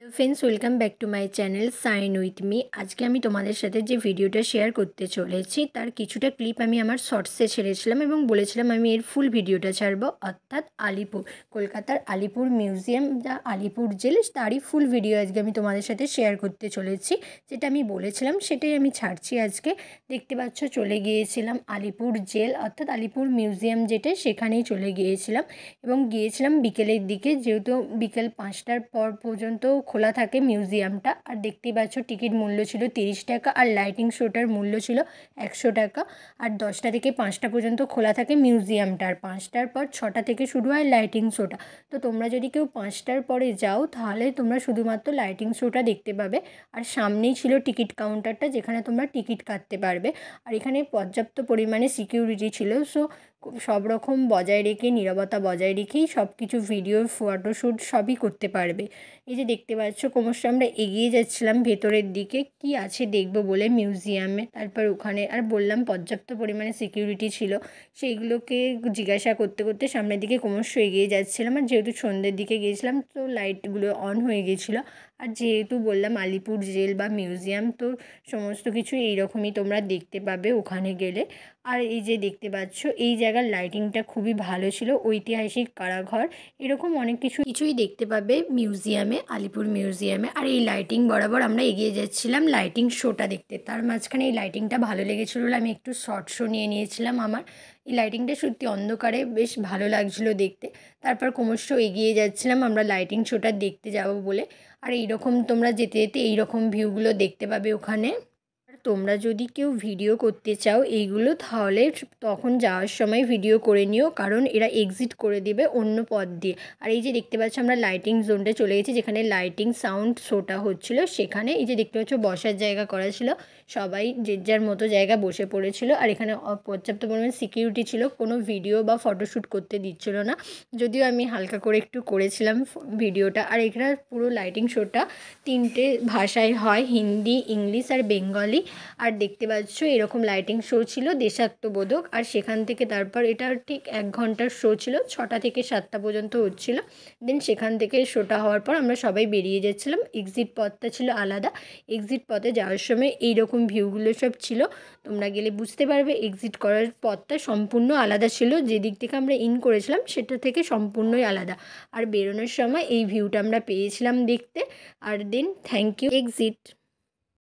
তো friends, welcome back to my channel sign with me. আজকে আমি তোমাদের সাথে যে ভিডিওটা শেয়ার করতে চলেছি তার কিছুটা ক্লিপ আমি আমার শর্টসে ছেড়েছিলাম এবং বলেছিলাম আমি এর ফুল ভিডিওটা ছাড়বো, অর্থাৎ আলিপুর, কলকাতার আলিপুর মিউজিয়াম যা আলিপুর জেল, তারই ফুল ভিডিও আজকে আমি তোমাদের সাথে শেয়ার করতে চলেছি। যেটা আমি বলেছিলাম সেটাই আমি ছাড়ছি আজকে। দেখতে পাচ্ছ চলে গিয়েছিলাম আলিপুর জেল অর্থাৎ আলিপুর মিউজিয়াম, যেটা সেখানেই চলে গিয়েছিলাম এবং গিয়েছিলাম বিকেলের দিকে, যেহেতু বিকেল 5টার পর পর্যন্ত খোলা থাকে মিউজিয়ামটা। আর দেখতেই পাচ্ছ টিকিট মূল্য ছিল 30 টাকা আর লাইটিং শোটার মূল্য ছিল 100 টাকা। আর 10টা থেকে 5টা পর্যন্ত খোলা থাকে মিউজিয়ামটা, আর 5টার পর 6টা থেকে শুরু হয় লাইটিং শোটা। তো তোমরা যদি কেউ 5টার পরে যাও তাহলে তোমরা শুধুমাত্র লাইটিং শোটা দেখতে পাবে। আর সামনেই ছিল টিকিট কাউন্টারটা, যেখানে তোমরা টিকিট কাটতে পারবে। আর এখানে পর্যাপ্ত পরিমাণে সিকিউরিটি ছিল, সো সব রকম বজায় রেখে, নীরবতা বজায় রেখেই সব কিছু ভিডিও, ফটোশ্যুট সবই করতে পারবে। এই যে দেখতে পাচ্ছ ক্রমশ আমরা এগিয়ে যাচ্ছিলাম ভেতরের দিকে, কি আছে দেখবো বলে মিউজিয়ামে। তারপর ওখানে আর বললাম পর্যাপ্ত পরিমাণে সিকিউরিটি ছিল, সেইগুলোকে জিজ্ঞাসা করতে করতে সামনের দিকে ক্রমশ এগিয়ে যাচ্ছিলাম। আর যেহেতু সন্ধ্যের দিকে গিয়েছিলাম তো লাইটগুলো অন হয়ে গেছিলো। আর যেহেতু বললাম আলিপুর জেল বা মিউজিয়াম, তো সমস্ত কিছু এইরকমই তোমরা দেখতে পাবে ওখানে গেলে। আর এই যে দেখতে পাচ্ছ এই জায়গার লাইটিংটা খুবই ভালো ছিল, ঐতিহাসিক কারাঘর, এরকম অনেক কিছুই দেখতে পাবে মিউজিয়ামে, আলিপুর মিউজিয়ামে। আর এই লাইটিং বরাবর আমরা এগিয়ে যাচ্ছিলাম লাইটিং শোটা দেখতে। তার মাঝখানে এই লাইটিংটা ভালো লেগেছিলো বলে আমি একটু শর্ট শো নিয়ে নিয়েছিলাম আমার। এই লাইটিংটা সত্যি অন্ধকারে বেশ ভালো লাগছিলো দেখতে। তারপর ক্রমশ এগিয়ে যাচ্ছিলাম আমরা লাইটিং শোটা দেখতে যাব বলে। আর এইরকম তোমরা যেতে যেতে এইরকম ভিউগুলো দেখতে পাবে ওখানে। তোমরা যদি কেউ ভিডিও করতে চাও এইগুলো, তাহলে তখন যাওয়ার সময় ভিডিও করে নিও, কারণ এরা এক্সিট করে দেবে অন্য পথ দিয়ে। আর এই যে দেখতে পাচ্ছ আমরা লাইটিং জোনটা চলে গেছি, যেখানে লাইটিং সাউন্ড শোটা হচ্ছিলো। সেখানে এই যে দেখতে পাচ্ছ বসার জায়গা করা ছিল, সবাই যে যার মতো জায়গা বসে পড়েছিল। আর এখানে পর্যাপ্ত পরিমাণে সিকিউরিটি ছিল, কোনো ভিডিও বা ফটোশ্যুট করতে দিচ্ছিল না, যদিও আমি হালকা করে একটু করেছিলাম ভিডিওটা। আর এখানে পুরো লাইটিং শোটা 3টে ভাষায় হয়, হিন্দি, ইংলিশ আর বেঙ্গলি। আর দেখতে পাচ্ছ এরকম লাইটিং শো ছিল দেশাত্মবোধক। আর সেখান থেকে তারপর এটা ঠিক 1 ঘন্টার শো ছিল, 6টা থেকে 7টা পর্যন্ত হচ্ছিলো। দেন সেখান থেকে শোটা হওয়ার পর আমরা সবাই বেরিয়ে যাচ্ছিলাম। এক্সিট পথটা ছিল আলাদা, এক্সিট পথে যাওয়ার সময় এইরকম ভিউগুলো সব ছিল, তোমরা গেলে বুঝতে পারবে। এক্সিট করার পথটা সম্পূর্ণ আলাদা ছিল, যে দিক থেকে আমরা ইন করেছিলাম সেটা থেকে সম্পূর্ণই আলাদা। আর বেরোনোর সময় এই ভিউটা আমরা পেয়েছিলাম দেখতে। আর দেন থ্যাংক ইউ এক্সিট।